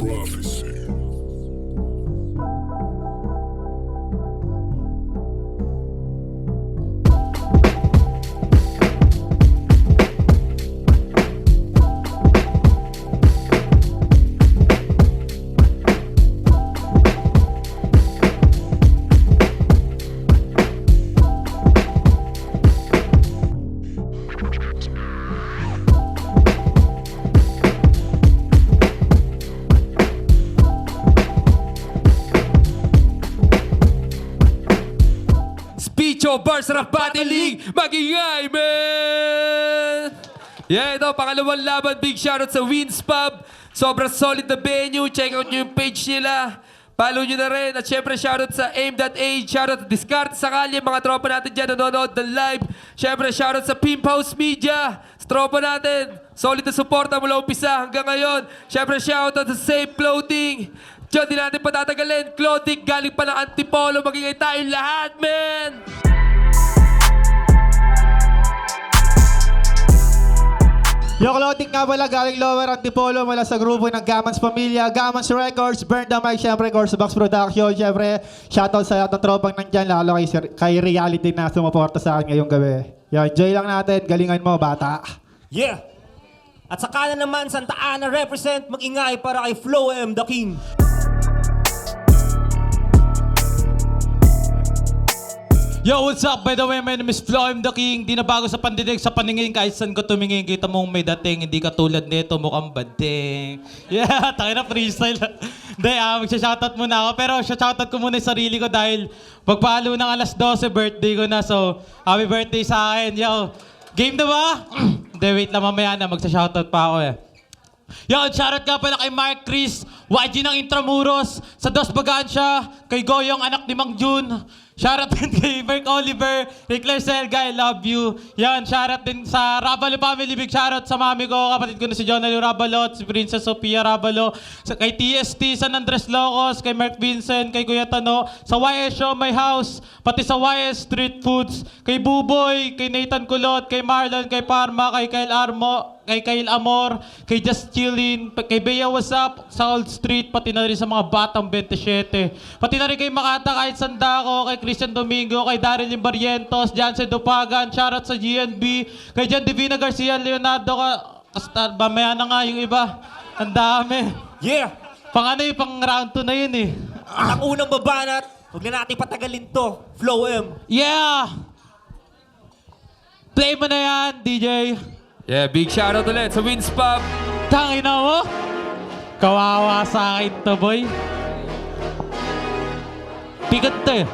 Prophecy. Picho Barça Battle League, magingay, man! Yeah, ito, pangalawang laban, big shoutout sa Wins Pub. Sobrang solid na venue, check out nyo yung page nila. Follow nyo na rin. At syempre, shoutout sa aim.age, shoutout sa Discard sa Kalye, mga tropa natin dyan nanonood ng live. Syempre, shoutout sa Pimp House Media, sa tropa natin. Solid na suporta mula umpisa hanggang ngayon. Syempre, shoutout sa Safe Clothing. Diyan, di natin patatagalin. Clothing, galing pa ng Antipolo. Magingay tayong lahat, man! Yung clothing nga pala galing Lower Antipolo mula sa grupo ng Gamans Pamilya, Gamans Records, Burn the Mic, syempre, Course Box Production, syempre, shoutout sa lahat ng tropang nandyan, lalo kay Reality na sumuporta sa akin ngayong gabi. Yan, enjoy lang natin, galingan mo, bata. Yeah! At sa kanan naman, Santa Ana represent, mag-ingay para kay Flo M. The King. Yo, what's up? By the way, my name is Flo M. The King. Di na bago sa pandinig, sa paningin, kahit saan ko tumingin, kita mong may dating, hindi katulad nito, mukhang bading. Yeah, tayo na freestyle. Hindi, magsha-shoutout muna ako. Pero shoutout ko muna yung sarili ko dahil pagpalo ng alas 12, birthday ko na. So, happy birthday sa akin. Yo, game na ba? Hindi, wait lang, mamaya na, magsa-shoutout pa ako eh. Yo, shoutout nga pala kay Mark Chris, YG ng Intramuros, sa Dos Bagansya, kay Goyong, anak ni Mang Jun. Shoutout din kay Mark Oliver, kay Claire Selga, I love you. Yan, shoutout din sa Rabalo family, big shoutout sa mami ko, kapatid ko na si Jonali Rabalo, at si Princess Sofia Rabalo, kay TST, San Andres Locos, kay Mark Vincent, kay Kuya Tano, sa YS Show My House, pati sa YS Street Foods, kay Buboy, kay Nathan Kulot, kay Marlon, kay Parma, kay Kyle Armo, kay Kyle Amor, kay Just Chillin, kay Bea What's Up, sa Old Street, pati na rin sa mga batang 27. Pati na rin kay Makata, kahit Sandako, kay Christian Domingo, kay Daryl Limbarrientos, Jansen Dupagan, shoutout sa GNB, kay Jan Divina Garcia, Leonardo, mamaya na nga yung iba. Ang dami. Yeah! Pang ano yung pang round 2 na yun eh. At ang unang babanat, huwag na natin patagalin to, Flo M. Yeah! Play mo na yan, DJ. Yeah, big shoutout ulit sa Wins Pub. Tangina mo? Kawawa sa akin to, boy. Bigat to eh.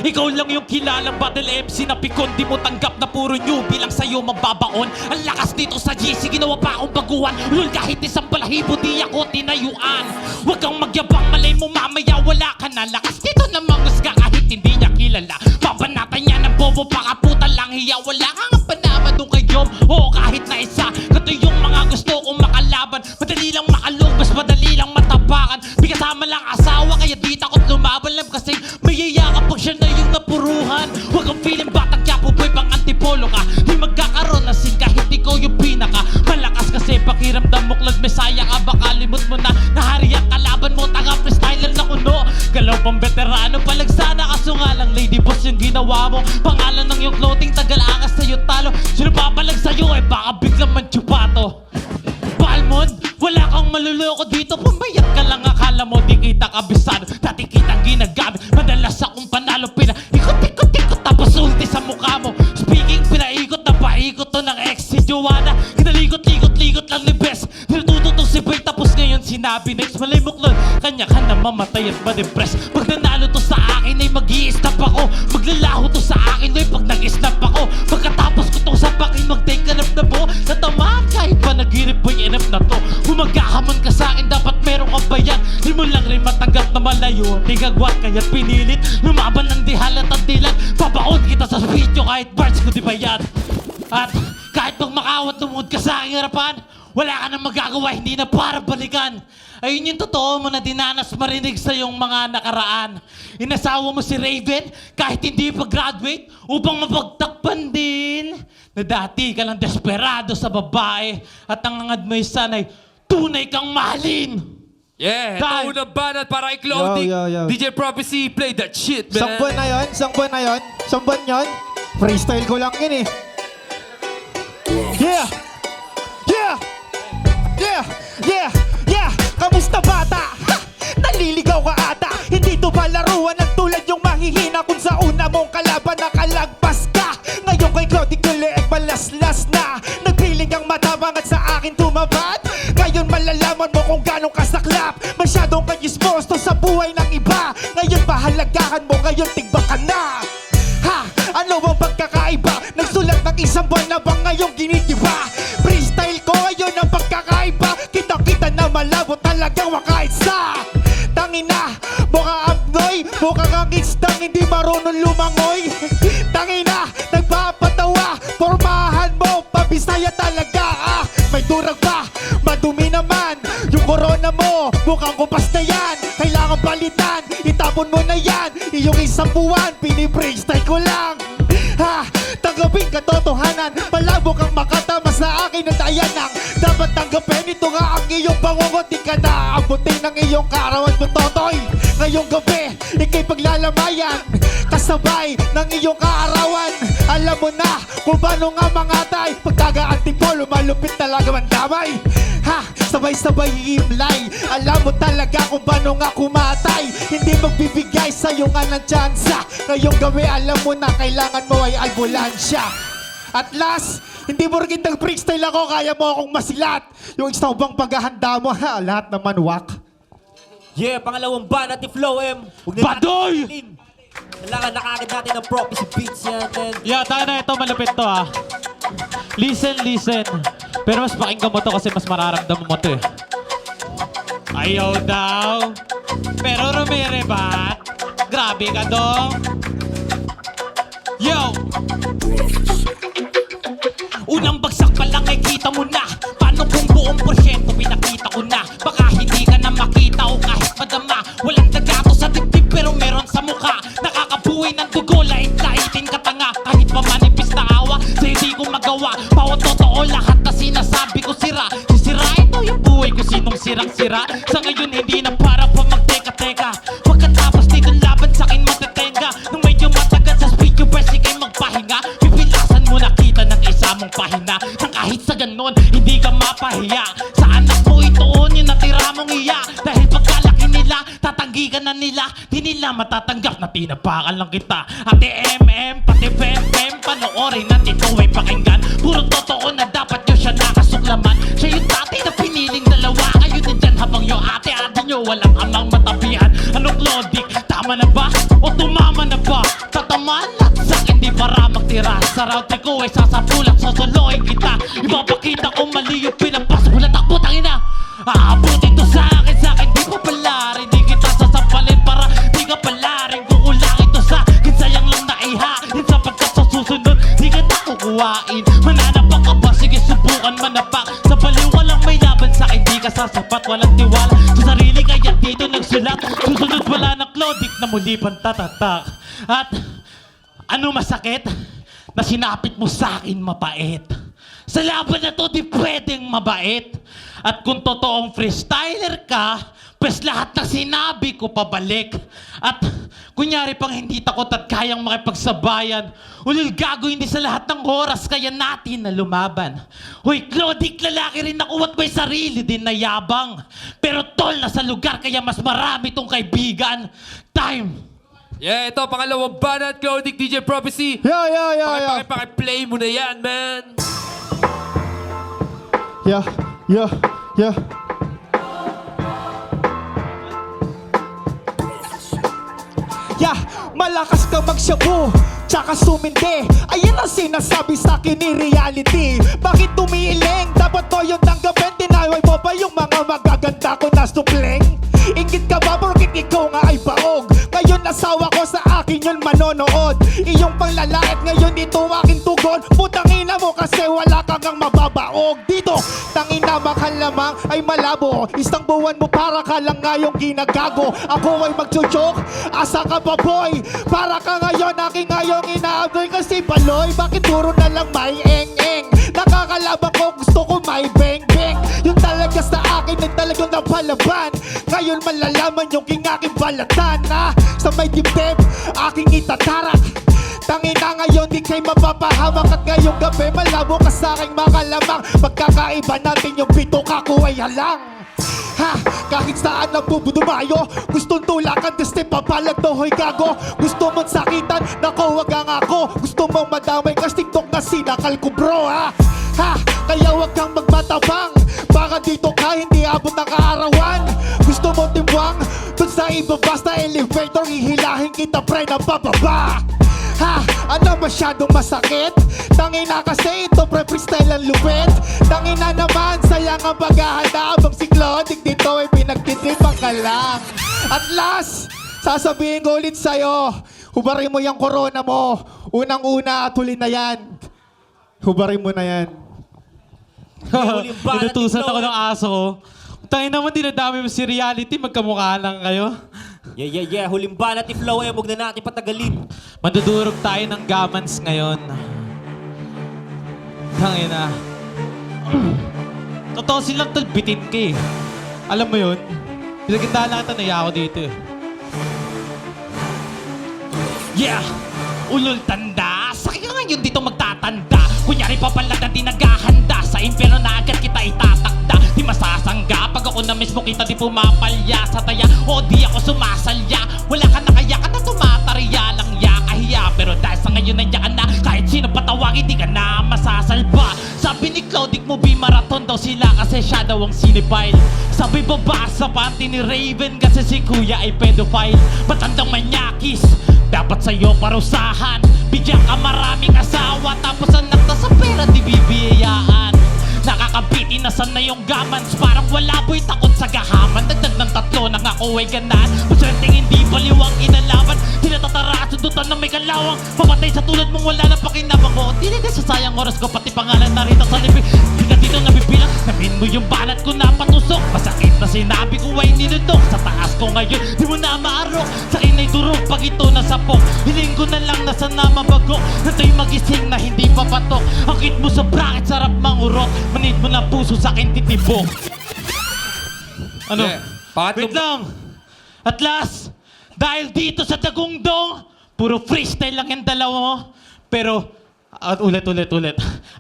Ikaw lang yung kilalang battle MC na pikon. Di mo tanggap na puro newbie lang sa'yo magbabaon. Ang lakas dito sa GC, ginawa pa akong baguhan. Lul, kahit isang balahibo di ako tinayuan. Huwag kang magyabang, malay mo mamaya wala ka na. Lakas dito na mangusga kahit hindi niya kilala. Babanatan niya ng bobo, pakaputan lang hiya. Wala kang panama nung kay Jom, oo kahit na isa. Kato yung mga gusto kong makalaban. Madali lang makalugos, madali lang matapakan. Bigkasama lang asawa, kaya di takot lumaban lang. Kasi mayayakap pag siya na yung napuruhan. Huwag kang feeling batang Quiapo boy, pang Antipolo ka. Di magkakaroon na sin kahit ikaw yung pinaka malakas kasi pakiramdam mo klag mesaya ka. Baka limot mo na nahari ang kalaban mo. Taga freestyler na kuno, galaw pang veterano. Palagsana kaso nga lang lady boss yung ginawa mo. Pangalan ng yung clothing, tagal-angas sa'yo talo. Sino papalag sa'yo eh, baka biglang manchupato. Palmon, wala kang maluloko dito. Pumayat ka lang, akala mo di kita kabisado. Dati kitang ginagamit, madalas akong panalo. Ikot-ikot-ikot tapos ulti sa mukha mo. Speaking, pinaikot na paikot to ng ex si Joanna. Kinalikot-likot-likot lang ni Bes. Nilututo to si Bay tapos ngayon sinabi next. Malay mo klon, kanya ka na mamatay at ma-depress. Pag nanalo to sa akin ay mag-i-stop ako. Maglalaho to sa akin ay pag nag-snap ako. Pagkatapos ko tong sapakin, mag-take ka na po. Natamaan kahit pa nag-irip boy, enough na to. Humagahamon ka sa akin, dapat meron kang bayan. Di mo lang rin matanggap na malayo. Tigagwat kaya't pinilit, lumaban ng dihalat at dilat. Pabaon kita sa video kahit bars ko di bayad. At kahit pag makawat lumuod ka sa aking harapan, wala ka nang magagawa, hindi na para balikan. Ayun yung totoo mo na dinanas marinig sa iyong mga nakaraan. Inasawa mo si Raven kahit hindi pa graduate upang mapagtakpan din na dati ka lang desperado sa babae at ang hangad mo ay sana'y tunay kang mahalin. Yeah, Time. ito unang banat para kay Clothing. Yo. DJ Prophecy, play that shit, man. Isang buwan na yun? Isang buwan yun? Freestyle ko lang yun eh. Yeah! Yeah! Yeah! Yeah! Yeah! Kamusta bata? Ha! Naliligaw ka ata. Hindi to ba laruan ng tulad yung mahihina kung sa una mong kalaban nakalagpas ka. Ngayon kay Clothing kulieg malaslas na. Nagpiling ang matabang at sa akin tumabad. Ngayon malalaman mo kung ganong kasaklap. Masyadong kanyismosto sa buhay ng iba. Ngayon pahalagahan mo, ngayon tigba ka na. Ha! Ano bang pagkakaiba? Nagsulat ng isang buwan na bang ngayong ginigiba? Freestyle ko ngayon ang pagkakaiba. Kita-kita na malabo talagang wakaisa. Tangina, mukha abnoy, mukha kang istang hindi marunong lumangoy. Tangina, nagpapatawa, formahan mo, pabisaya talaga ah. May durag pa, madumi naman. Yung corona mo, mukhang kupas na yan. Kailangan palitan, itapon mo na yan. Iyong isang buwan, pinipre-style ko lang. Ha, tanggapin katotohanan. Malabo kang makatama sa akin at ayan ang dapat tanggapin. Ito nga ang iyong bangungot. Di ka naaabutin ng iyong kaarawan mo, Totoy. Ngayong gabi, ikay paglalamayan kasabay ng iyong kaarawan. Alam mo na kung paano nga mangatay. Pagkaga-antipolo, malupit talaga man damay. Ha, sabay-sabay imlay. Alam mo talaga kung paano nga kumatay. Hindi magbibigay sa'yo nga ng tsansa. Ngayong gabi, alam mo na kailangan mo ay albulansya. At last, hindi mo rin nag-freestyle ako, kaya mo akong masilat. Yung isang bang paghahanda mo, ha, lahat naman wak. Yeah, pangalawang banat ni Flow M. Huwag na Badoy! natin ilin. Kailangan nakakit natin ng Prophecy Beats yan. And Yeah, tayo na ito, malupit to ah. Listen. Pero mas pakinggan mo to kasi mas mararamdaman mo to eh. Ayaw daw. Pero rumere ba? Grabe ka dong. Yo! Unang bagsak pa lang ay kita mo na. Paano kung buong porsyento pinakita ko na? Baka hindi ka na makita o kahit madama. Walang dagato sa dibdib pero meron sa mukha. Nakakabuhay ng dugo, lait-laitin ka tanga. Kahit pa manipis na awa, sa hindi ko magawa. Bawat totoo, lahat na sinasabi ko sira. Sisirain mo yung buhay ko, sinong sirang-sira. Sa ngayon hindi na para pa magteka-teka. Pagkatapos dito laban sa'kin matetenga. Nung medyo matagal sa speed yung best, ikay magpahinga. Pipilasan mo nakita ng isa mong pahina. Nang kahit sa ganon, hindi ka mapahiya. Sa anak mo itoon yung natira mong iya. Dahil pagkalaki nila, tatanggi ka na nila. Di nila matatanggap na tinapakan lang kita. Ate MM, pati Pem, panoorin at ito ay pakinggan. Puro totoo na dapat nyo siya nakasuklaman. Siya yung dati na piniling dalawa. Kayo din dyan habang yung ate nyo walang amang matabihan. Anong Clothing? Tama na ba? O tumama na ba? Tatamaan lahat sa'kin, di para magtira. Sa round 3 ko ay sasapulat, sosoloin kita. Ipapakita ko mali yung pinapasok. Wala takbo, tangina! Aabutin to sa'kin, di pa pala rin. Di kita sasampalin para di ka pala rin. Kukulangin to sa'kin, sayang lang na ihain. Sapagkat sa susunod, di ka na kukuhain. Mananapak ka ba? Sige, subukan manapak. Sa baliw walang may laban sa'kin, di ka sasapat. Walang tiwala sa sarili, kaya dito nagsulat. Susunod wala ng Clothing na muli pang tatatak. At ano masakit? Na sinapit mo sa'kin mapait. Sa laban na to, di pwedeng mabait. At kung totoong freestyler ka, pues lahat ng sinabi ko pabalik. At kunyari pang hindi takot at kayang makipagsabayan, ulil gago hindi sa lahat ng oras kaya natin na lumaban. Hoy, Clothing, lalaki rin ako at may sarili din na yabang. Pero tol, nasa lugar kaya mas marami tong kaibigan. Time! Yeah, ito pangalawang banat, Clothing, DJ Prophecy. Yo. Paki-play mo na yan, man. Yeah. Yeah, malakas ka magsyabu, tsaka sumindi. Ayan ang sinasabi sa'kin ni reality. Bakit tumiiling? Dapat mo yung tanggapin. Tinaway mo pa yung mga magaganda ko na supling. Ingit ka ba porkit ikaw nga ay baog? Ngayon asawa ko sa akin yun manonood. Iyong panglalait ngayon ito aking tugon. Putangina mo kasi wala kang ang mababaog. Dito, tangina makal lamang ay malabo. Isang buwan mo para ka lang ngayong ginagago. Ako ay magjo-joke, asa ka pa boy? Para ka ngayon aking ngayong inaaboy. Kasi baloy, bakit puro na lang may eng-eng? Nakakalaban ko, gusto ko may beng-beng. Yung talaga sa akin, nagtala talagang napalaban. Ngayon malalaman yung king aking balatan na sa may dibdib aking itatarak. Tangina ngayon di kayo mapapahamak. At ngayong gabi malabo ka sa aking mga lamang. Magkakaiba natin yung pito kako ay halang. Ha, kahit saan nabubudumayo, gustong tulakan, deste papalag to, hoy gago. Gusto mong sakitan, nako wag ang ako. Gusto mong madamay, kas tiktok na sinakal ko bro ha. Ha, kaya wag kang magmatabang, baka dito ka hindi abot ng kaarawan. Gusto mo timbwang, dun sa iba basta elevator, hihilahin kita pre na bababa. Ha, ano masyadong masakit? Tangina kasi ito pre freestyle ang lupit. Tangina naman, sayang ang paghahanda. Abang si Clodig dito ay pinagtitripan ka lang. At last, sasabihin ko ulit sa'yo, hubarin mo yung corona mo. Unang-una at huli na yan. Hubarin mo na yan. Huling banat ni Inutusan ako Chloe. ng aso ko. Tayo naman, dinadami mo si reality, magkamukha lang kayo. Yeah. Huling banat ni Flow M. Huwag na natin patagalin. Madudurog tayo ng gamans ngayon. Tangina. Totoo silang talbitin ka eh. Alam mo yun? Pinagandaan lang ito, naiya ako dito eh. Yeah! Ulol tanda! Sakit ka ngayon dito magtatanda. Kunyari papalag na di naghahanda. Sa impyerno na agad kita itatakda. Di masasangga. Pag ako na mismo kita di pumapalya. Sa taya o di ako sumasalya. Wala ka na kaya ka na tumatarya lang ya kahiya. Pero dahil sa ngayon nandiyan ka na. Kahit sino patawagin di ka na masasalba. Sabi ni Claudic Movie Marathon daw sila kasi siya daw ang cinephile. Sabi babasa panty ni Raven kasi si kuya ay pedophile. Patandang manyakis dapat sa'yo parusahan. Bigyan ka maraming asawa tapos anak na sa pera di bibiyayaan. Nakakabitin na sana yung gamans. Parang wala boy takot sa gahaman. Dagdag ng 3 nang ako ay ganan. Maswerteng hindi baliwang inalaban. Tinatatara at sundutan na may kalawang. Pamatay sa tulad mong wala na pakinabang ko. Di na sayang oras ko pati pangalan na rito sa libig. Di ka dito nabibilang. Namin mo yung banat ko na patusok. Masakit na sinabi ko ay ninudok. Sa taas ko ngayon di mo na maarok. Sa akin ay durog pag ito nasapok. Hiling ko na lang na sana mabagok. Nato'y magising na hindi papatok. Ang kit mo sa bracket sarap mangurot. Manid mo na puso sa akin titibok. Ano? Yeah. Pangatlong- Wait lang. At last, dahil dito sa Dagungdong, puro freestyle lang yung dalawa mo. Pero, at ulit.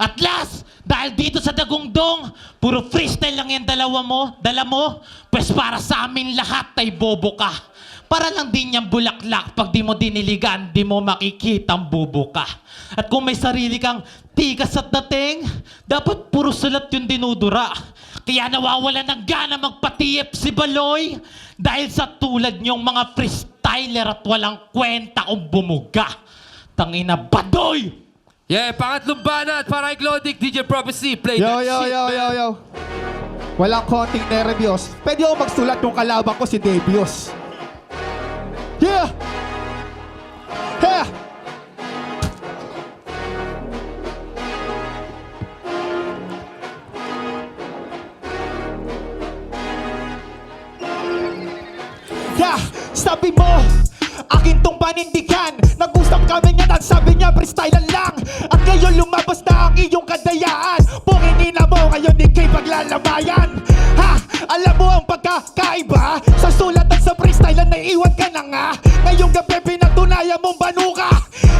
At last, dahil dito sa Dagungdong, puro freestyle lang yung dala mo, pues para sa amin lahat ay bobo ka. Para lang din yung bulaklak, pag di mo diniligan, di mo makikitang bubo ka. At kung may sarili kang tikas at dating, dapat puro sulat yung dinudura. Kaya nawawala ng gana magpatiyip si Baloy dahil sa tulad niyong mga freestyler at walang kwenta kung bumuga. Tangina Badoy! Yeah, pangatlong banat para kay Claudic, DJ Prophecy. Play Yo, that yo, shit, yo, man. yo, yo. Walang konting nervyos. Pwede ako magsulat ng kalabang ko si Debios. Yeah! Yeah! Yeah! Sabi mo, akin tong panindigan. Nag-usap kami niyan at sabi niya freestylean lang. At ngayon lumabas na ang iyong kadayaan. Punginina mo ngayon di kay paglalamayan. Ha? Alam mo ang pagkakaiba sa sulat at sa freestylean na iwan ka na nga. Ngayong gabi pinatunayan mong banuka.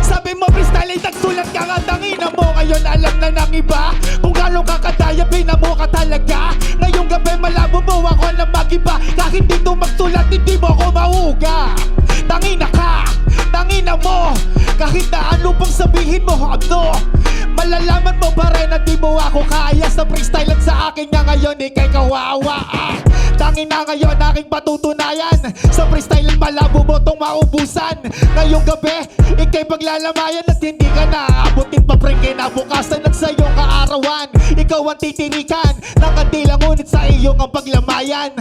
Sabi mo freestyle ay nagsulat ka nga. Tangina mo ngayon alam na ng iba kung gano'ng kakadaya pinamo ka talaga. Ngayong gabi malabo mo ako na mag-iba. Kahit dito magsulat hindi mo ako mahuga. Tangina ka, tangina mo. Kahit na ano pang sabihin mo, ano, malalaman mo pa rin na di mo ako kaya. Sa freestyle at sa akin nga ngayon ikay kawawa. Tangina ngayon aking patutunayan. Sa freestyle malabo mo tong maubusan. Ngayong gabi, ikay paglalamayan at hindi ka naaabutin pa pre kinabukasan at sa iyong kaarawan. Ikaw ang titirikan ng kandila ngunit sa iyong ang paglamayan.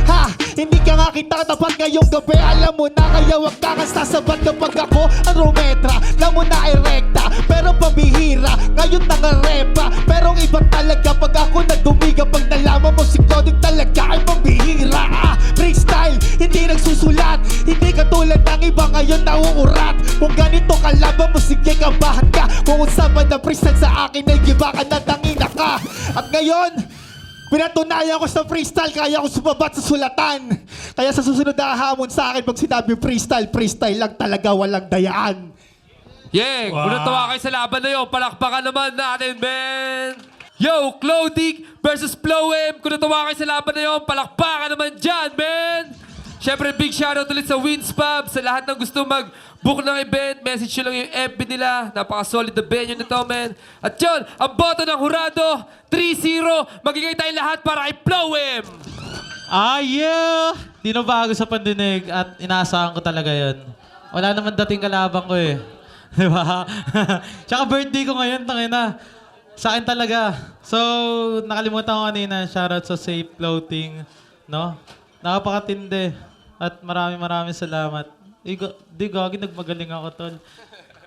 Ha, hindi ka nga kita tapat ngayong gabi. Alam mo na kaya wag ka kang sasabat kapag ako ang rumetra. Alam mo na ay rekta, pero pabihira. Ngayon nangarepa, pero iba talaga pag ako nadumiga. Pag nalaman mo si Claudic talaga ay pambihira. Freestyle, hindi nagsusulat. Hindi katulad ng iba ngayon nauurat. Kung ganito kalaban mo, sige kabahan ka. Kung usapan na freestyle sa akin ay iba ka na tangina ka. At ngayon, Pinatunayan ko sa freestyle, kaya ko sumabat sa sulatan. Kaya sa susunod na hamon sa akin, pag sinabi freestyle, freestyle lang talaga, walang dayaan. Yeah, kung natawa kayo sa laban na yun, palakpakan naman natin, man! Yo, Clodic versus Floem. Kung natawa kayo sa laban na yun, palakpakan naman dyan, man! Siyempre, big shoutout ulit sa Winspub, sa lahat ng gusto mag-book ng event. Message nyo lang yung FB nila. Napaka-solid na venue nito, man. At yun, ang boto ng hurado, 3-0. Magiging tayo lahat para kay Floem. Ah, yeah! Di na bago sa pandinig at inaasahan ko talaga yon. Wala naman dating kalabang ko eh. Di ba? Tsaka birthday ko ngayon, tangina. Sa akin talaga. So, nakalimutan ko kanina. Shoutout sa Safe Floating. No? Napakatindi. At maraming salamat. Di gagi, nagmagaling ako, tol.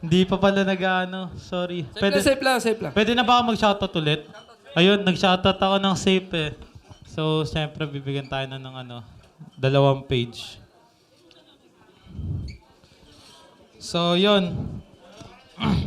Hindi pa pala nag-ano. Sorry. Safe lang. Pwede na ba ako mag-shoutout ulit? Ayun, nag-shoutout ako ng Safe eh. So, siyempre, bibigyan tayo na ng 2 page. So, yun.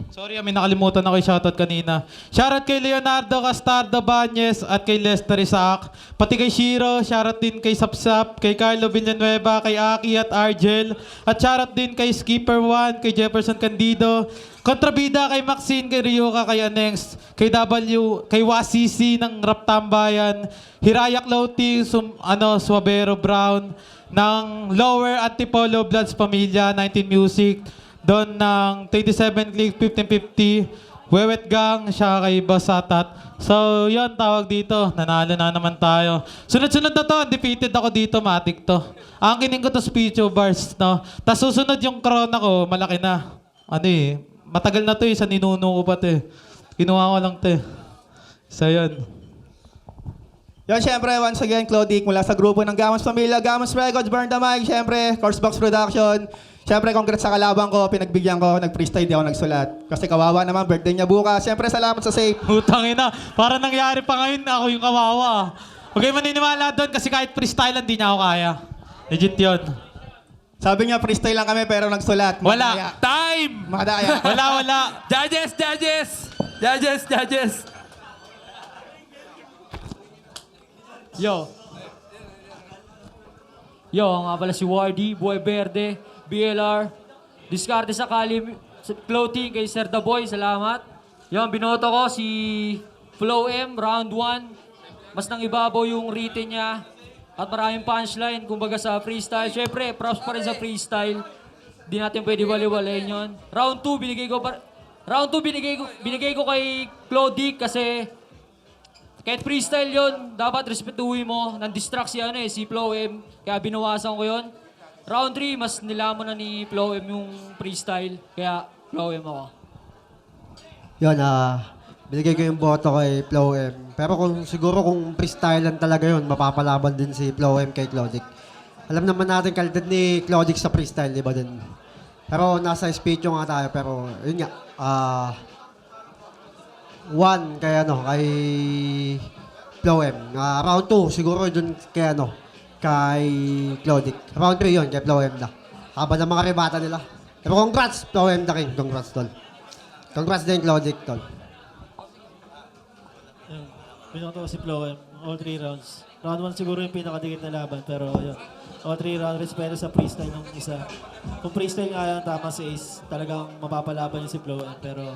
Sorry, may nakalimutan ako yung shoutout kanina. Shoutout kay Leonardo Castardo Bañez at kay Lester Isaac. Pati kay Shiro, shoutout din kay Sapsap, kay Carlo Villanueva, kay Aki at Argel. At shoutout din kay Skipper One, kay Jefferson Candido. Kontrabida kay Maxine, kay Ryuka, kay Anengs, kay W, kay Wasisi ng Rap Tambayan, Hiraya Clothing, Suabero Brown, ng Lower Antipolo Bloods Pamilya, 19 Music, doon ng 37 Click 1550, Wewet Gang, siya kay Basatat. So, yun, tawag dito. Nanalo na naman tayo. Sunod-sunod na to, undefeated ako dito, matik to. Ang kining ko to speech bars, no? Tapos susunod yung corona ko, malaki na. Matagal na to sa ninuno ko pa to Kinuha ko lang to So, yun. Yan, syempre, once again, Clodic, mula sa grupo ng Gamans Pamilya, Gamans Records, Burn the Mic, syempre, Coursebox Production. Syempre, congrats sa kalabang ko, pinagbigyan ko, nag-freestyle, di ako nagsulat. Kasi kawawa naman, birthday niya bukas. Syempre, salamat sa Safe. Putang ina, para nangyari pa ngayon, ako yung kawawa. Huwag kayo maniniwala doon kasi kahit freestyle, hindi niya ako kaya. Legit yun. Sabi niya, freestyle lang kami, pero nagsulat. Wala. Time! Madaya. Wala. Judges! Yo, nga pala si Wardy, Boy Verde, BLR, diskarte sa Kali Clothing kay Sir The Boy, salamat. Yung binoto ko si Floem, round 1. Mas nang ibabaw yung written niya. At maraming punchline, kumbaga sa freestyle. Siyempre, props pa rin sa freestyle. Di natin pwede wali-walayin yun. Round 2, binigay ko kay Clodic kasi kahit freestyle yun, dapat respetuhin mo. Nang-distract si Floem. Kaya binawasan ko yun. Round 3, mas nilamon na ni Floem yung freestyle. Kaya Floem ako. Yun, binigay ko yung boto kay Floem. Pero siguro kung freestyle lang talaga yun, mapapalaban din si Floem kay Clodic. Alam naman natin kalidad ni Clodic sa freestyle, di ba din? Pero nasa speech nga tayo, pero yun nga. 1 kay kay Floem. Round 2 siguro dun kay kay Clodic. Round 3 yun kay Floem da. Haba ng mga rebata nila. Pero congrats Floem da king. Congrats tol. Congrats din Clodic tol. Binoto ko si Floem, all 3 rounds. Round 1 siguro yung pinakadikit na laban, pero yun. All 3 rounds, respeto sa freestyle ng isa. Kung freestyle nga yan, tama si Ace, talagang mapapalaban niya si Floem, pero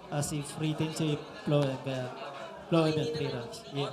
as if written si Floem, kaya Floem yan, 3 rounds. Yeah.